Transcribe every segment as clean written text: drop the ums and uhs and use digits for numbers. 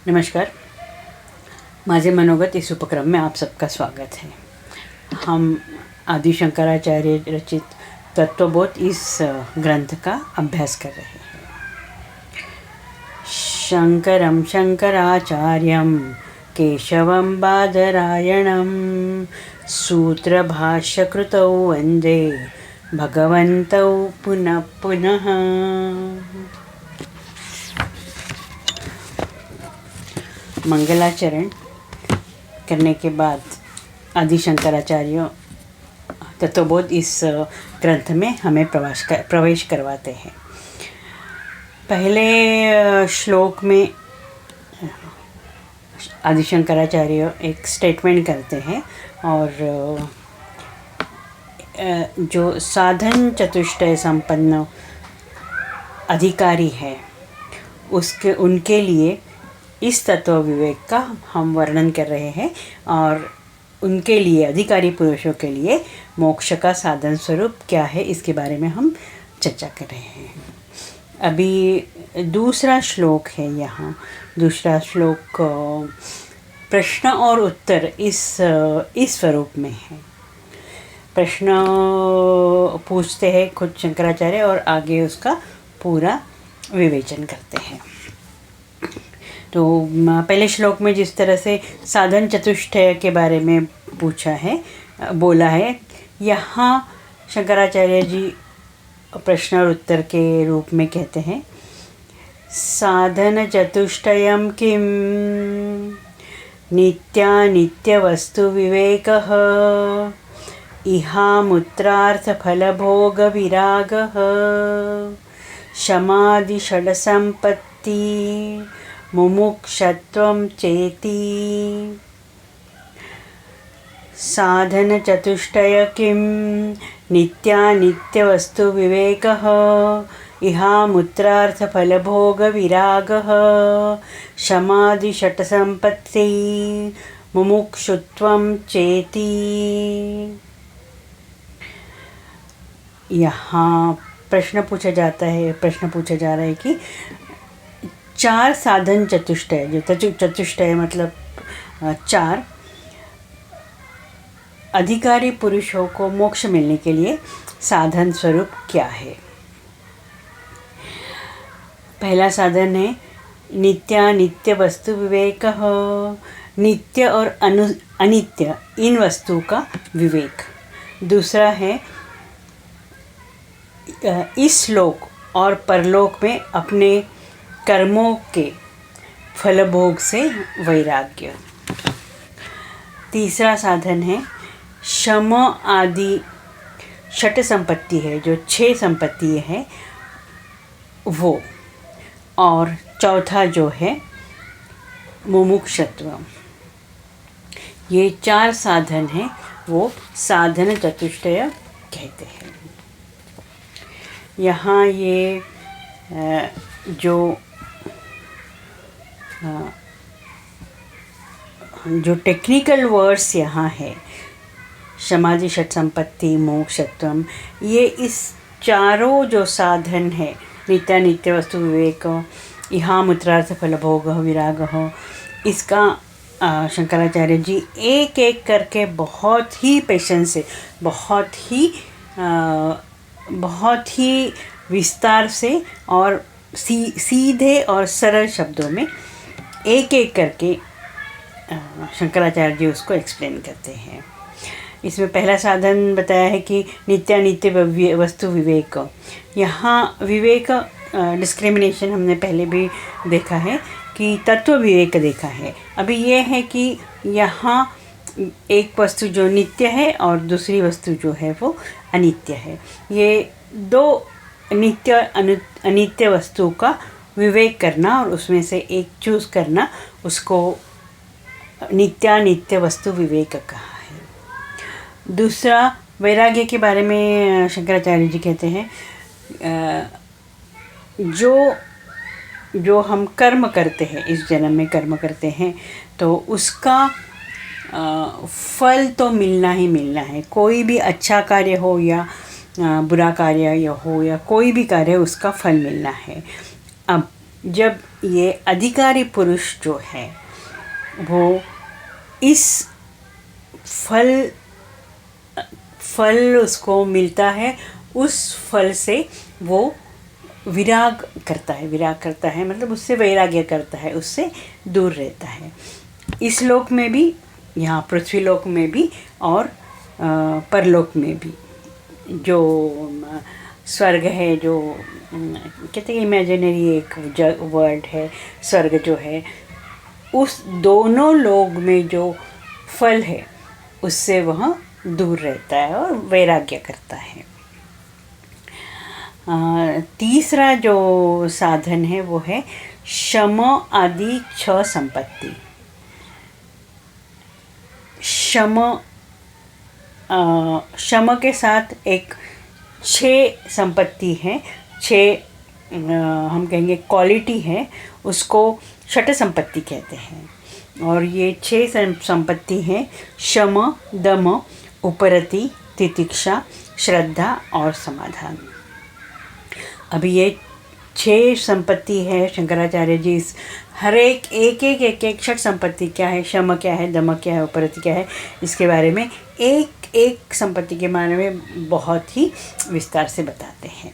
नमस्कार। माझे मनोगत इस उपक्रम में आप सबका स्वागत है। हम आदि शंकराचार्य रचित तत्वबोध इस ग्रंथ का अभ्यास कर रहे हैं। शंकरं शंकराचार्यं केशवं बादरायणं सूत्रभाष्यकृतौ वन्दे भगवन्तौ पुनः पुनः। मंगलाचरण करने के बाद आदि शंकराचार्य तत्वबोध इस ग्रंथ में हमें प्रवेश करवाते हैं। पहले श्लोक में आदि शंकराचार्य एक स्टेटमेंट करते हैं और जो साधन चतुष्टय संपन्न अधिकारी है उनके लिए इस तत्व विवेक का हम वर्णन कर रहे हैं और उनके लिए अधिकारी पुरुषों के लिए मोक्ष का साधन स्वरूप क्या है इसके बारे में हम चर्चा कर रहे हैं। अभी दूसरा श्लोक है। यहाँ दूसरा श्लोक प्रश्न और उत्तर इस स्वरूप में है। प्रश्न पूछते हैं खुद शंकराचार्य और आगे उसका पूरा विवेचन करते हैं। तो पहले श्लोक में जिस तरह से साधन चतुष्टय के बारे में बोला है, यहाँ शंकराचार्य जी प्रश्न और उत्तर के रूप में कहते हैं, साधन चतुष्टयं किं नित्यानित्य वस्तु विवेकः इहामुत्रार्थ फलभोग विरागः शमादि षड्सम्पत्ति मुमुक्षत्वं चेति। साधन चतुष्टय किं नित्यानित्यवस्तु विवेकः इहामुत्रार्थ फलभोग विरागः शमादि षट्सम्पत्ति मुमुक्षुत्वं चेति। यहाँ प्रश्न पूछा जा रहा है कि चार साधन चतुष्टय, जो चतुष्टय मतलब चार अधिकारी पुरुषों को मोक्ष मिलने के लिए साधन स्वरूप क्या है। पहला साधन है नित्यानित्य वस्तु विवेकः, नित्य और अनित्य इन वस्तु का विवेक। दूसरा है इस लोक और परलोक में अपने कर्मों के फलभोग से वैराग्य। तीसरा साधन है शम आदि षट संपत्ति है, जो 6 संपत्ति है वो। और चौथा जो है मुमुक्षत्व। ये 4 साधन हैं, वो साधन चतुष्टय कहते हैं। यहाँ ये जो टेक्निकल वर्ड्स यहाँ है, समाधि षट संपत्ति मोक्षत्वम, ये इस चारों जो साधन है नित्यानित्य वस्तु विवेक इहामुत्रार्थ फलभोग विराग, इसका शंकराचार्य जी एक एक करके बहुत ही पेशेंस से, बहुत ही विस्तार से और सीधे और सरल शब्दों में एक एक करके शंकराचार्य जी उसको एक्सप्लेन करते हैं। इसमें पहला साधन बताया है कि नित्यानित्य वस्तु विवेक। यहाँ विवेक डिस्क्रिमिनेशन हमने पहले भी देखा है कि तत्व विवेक देखा है। अभी ये है कि यहाँ एक वस्तु जो नित्य है और दूसरी वस्तु जो है वो अनित्य है। ये दो नित्य अनित्य वस्तु का विवेक करना और उसमें से एक चूज़ करना, उसको नित्यानित्य वस्तु विवेक कहा है। दूसरा वैराग्य के बारे में शंकराचार्य जी कहते हैं, जो हम कर्म करते हैं, इस जन्म में कर्म करते हैं, तो उसका फल तो मिलना ही मिलना है। कोई भी अच्छा कार्य हो या बुरा कार्य हो या कोई भी कार्य, उसका फल मिलना है। अब जब ये अधिकारी पुरुष जो है वो इस फल उसको मिलता है, उस फल से वो विराग करता है मतलब उससे वैराग्य करता है, उससे दूर रहता है। इस लोक में भी, यहाँ पृथ्वी लोक में भी और परलोक में भी। जो स्वर्ग है, जो कहते हैं इमेजिनरी एक वर्ल्ड है स्वर्ग जो है, उस दोनों लोक में जो फल है उससे वह दूर रहता है और वैराग्य करता है। तीसरा जो साधन है वो है शम आदि 6 संपत्ति। शम के साथ एक 6 संपत्ति है, 6 हम कहेंगे क्वालिटी है, उसको षट संपत्ति कहते हैं। और ये 6 संपत्ति हैं शम, दम, उपरति, तितिक्षा, श्रद्धा और समाधान। अभी ये 6 संपत्ति है। शंकराचार्य जी इस हर एक षट संपत्ति क्या है, शम क्या है, दम क्या है, उपरति क्या है, इसके बारे में एक संपत्ति के बारे में बहुत ही विस्तार से बताते हैं।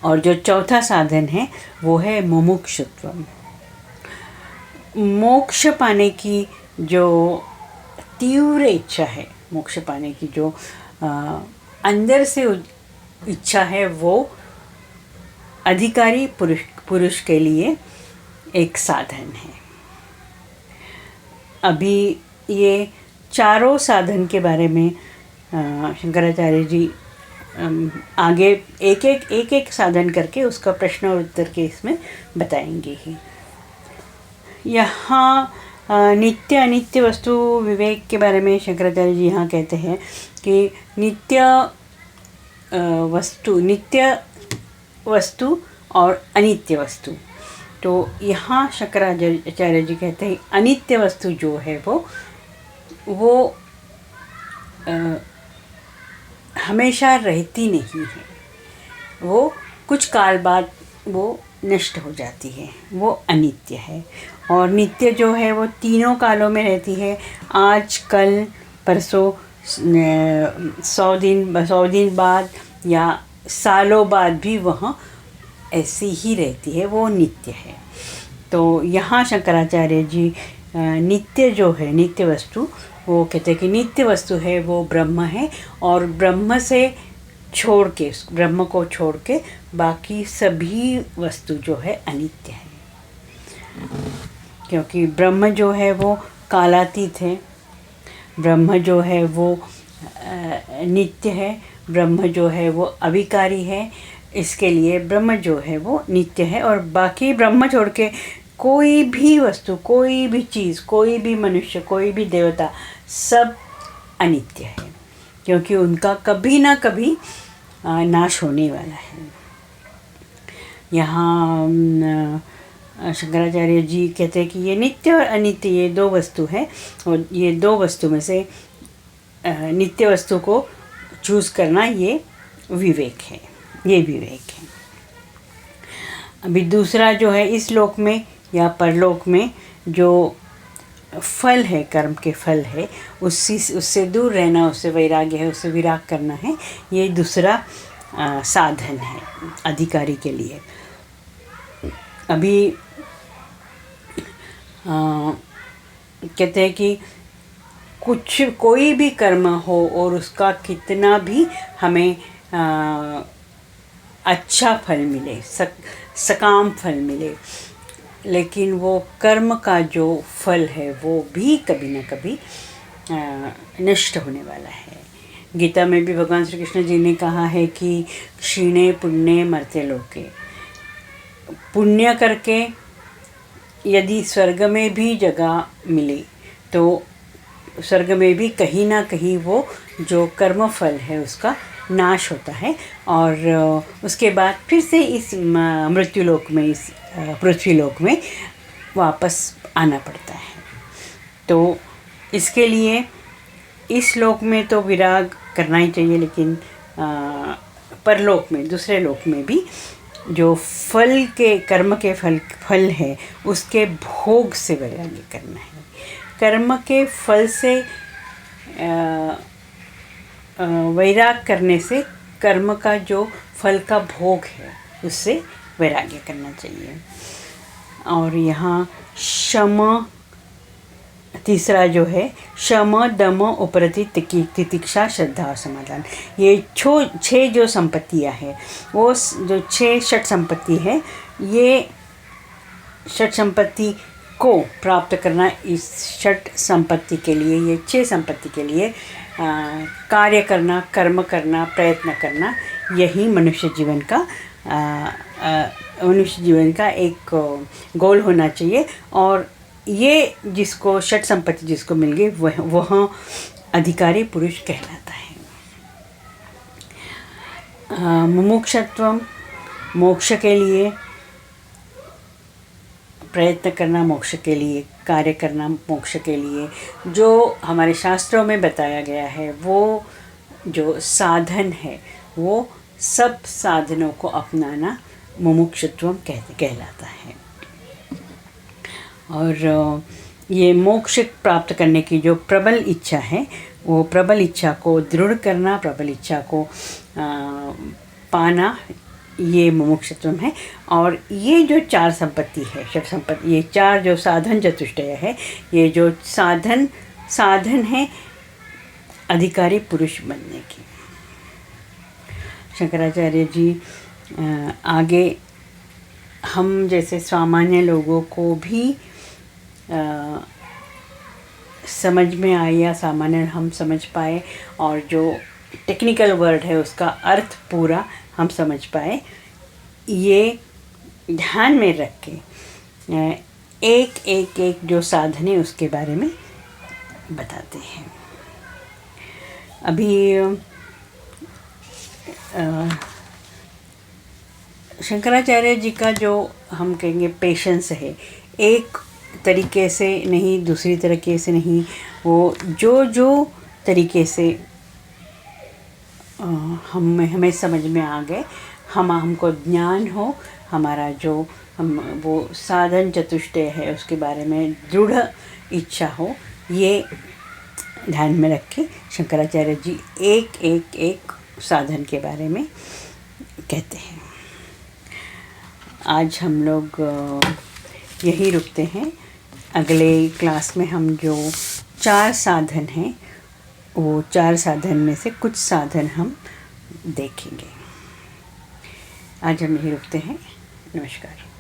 और जो चौथा साधन है वो है मुमुक्षुत्व। मोक्ष पाने की जो तीव्र इच्छा है, मोक्ष पाने की जो अंदर से इच्छा है, वो अधिकारी पुरुष के लिए एक साधन है। अभी ये चारों साधन के बारे में शंकराचार्य जी आगे एक साधन करके उसका प्रश्न और उत्तर के इसमें बताएंगे ही। यहाँ नित्य अनित्य वस्तु विवेक के बारे में शंकराचार्य जी यहाँ कहते हैं कि नित्य वस्तु और अनित्य वस्तु। तो यहाँ शंकराचार्य जी कहते हैं अनित्य वस्तु जो है वो हमेशा रहती नहीं है, वो कुछ काल बाद वो नष्ट हो जाती है, वो अनित्य है। और नित्य जो है वो तीनों कालों में रहती है, आज, कल, परसों, 100 दिन बाद या सालों बाद भी वह ऐसी ही रहती है, वो नित्य है। तो यहाँ शंकराचार्य जी नित्य जो है, नित्य वस्तु, वो कहते हैं कि नित्य वस्तु है वो ब्रह्म है, और ब्रह्म को छोड़ के बाकी सभी वस्तु जो है अनित्य है। क्योंकि ब्रह्म जो है वो कालातीत है, ब्रह्म जो है वो नित्य है, ब्रह्म जो है वो अविकारी है, इसके लिए ब्रह्म जो है वो नित्य है। और बाकी ब्रह्म छोड़ के कोई भी वस्तु, कोई भी चीज़, कोई भी मनुष्य, कोई भी देवता, सब अनित्य है, क्योंकि उनका कभी ना कभी नाश होने वाला है। यहाँ शंकराचार्य जी कहते हैं कि ये नित्य और अनित्य, ये 2 वस्तु है, और ये 2 वस्तु में से नित्य वस्तु को चूज़ करना ये विवेक है, ये विवेक है। अभी दूसरा जो है, इस लोक में या परलोक में जो फल है, कर्म के फल है, उससे दूर रहना, उससे वैराग्य है, उससे विराग करना है, ये दूसरा साधन है अधिकारी के लिए। अभी कहते हैं कि कोई भी कर्म हो और उसका कितना भी हमें अच्छा फल मिले, सकाम फल मिले, लेकिन वो कर्म का जो फल है वो भी कभी ना कभी नष्ट होने वाला है। गीता में भी भगवान श्री कृष्ण जी ने कहा है कि क्षीणे पुण्य मर्त्य लोके। पुण्य करके यदि स्वर्ग में भी जगह मिले तो स्वर्ग में भी कहीं ना कहीं वो जो कर्म फल है उसका नाश होता है, और उसके बाद फिर से इस मृत्यु लोक में, इस पृथ्वी लोक में वापस आना पड़ता है। तो इसके लिए इस लोक में तो विराग करना ही चाहिए, लेकिन परलोक में, दूसरे लोक में भी जो फल के कर्म के फल है उसके भोग से वैराग्य करना है। कर्म के फल से वैराग करने से कर्म का जो फल का भोग है उससे वैराग्य करना चाहिए। और यहाँ शम, तीसरा जो है शम दम उपरति तितिक्षा श्रद्धा और समाधान, ये 6 जो संपत्तियाँ हैं वो जो 6 षट संपत्ति है, ये षट संपत्ति को प्राप्त करना, इस षट संपत्ति के लिए, ये 6 संपत्ति के लिए कार्य करना, कर्म करना, प्रयत्न करना, यही मनुष्य जीवन का एक गोल होना चाहिए। और ये जिसको षट संपत्ति जिसको मिल गई वह अधिकारी पुरुष कहलाता है। मुमुक्षत्वम, मोक्ष के लिए प्रयत्न करना, मोक्ष के लिए कार्य करना, मोक्ष के लिए जो हमारे शास्त्रों में बताया गया है वो जो साधन है वो सब साधनों को अपनाना मुमुक्षुत्वम कहलाता है। और ये मोक्ष प्राप्त करने की जो प्रबल इच्छा है वो प्रबल इच्छा को दृढ़ करना, प्रबल इच्छा को पाना, ये मुमुक्षुत्वम है। और ये जो 4 संपत्ति है, षट संपत्ति, ये 4 जो साधन चतुष्टय है, ये जो साधन है अधिकारी पुरुष बनने की। शंकराचार्य जी आगे हम जैसे सामान्य लोगों को भी समझ में आए या सामान्य हम समझ पाए और जो टेक्निकल वर्ड है उसका अर्थ पूरा हम समझ पाए, ये ध्यान में रख के एक जो साधन है उसके बारे में बताते हैं। अभी शंकराचार्य जी का जो हम कहेंगे पेशेंस है, एक तरीके से नहीं, दूसरी तरीके से नहीं, वो जो तरीके से हमें समझ में आ गए, हमको ज्ञान हो, हमारा जो हम वो साधन चतुष्टय है उसके बारे में दृढ़ इच्छा हो, ये ध्यान में रख के शंकराचार्य जी एक साधन के बारे में कहते हैं। आज हम लोग यही रुकते हैं। अगले क्लास में हम जो 4 साधन हैं वो 4 साधन में से कुछ साधन हम देखेंगे। आज हम यही रुकते हैं। नमस्कार।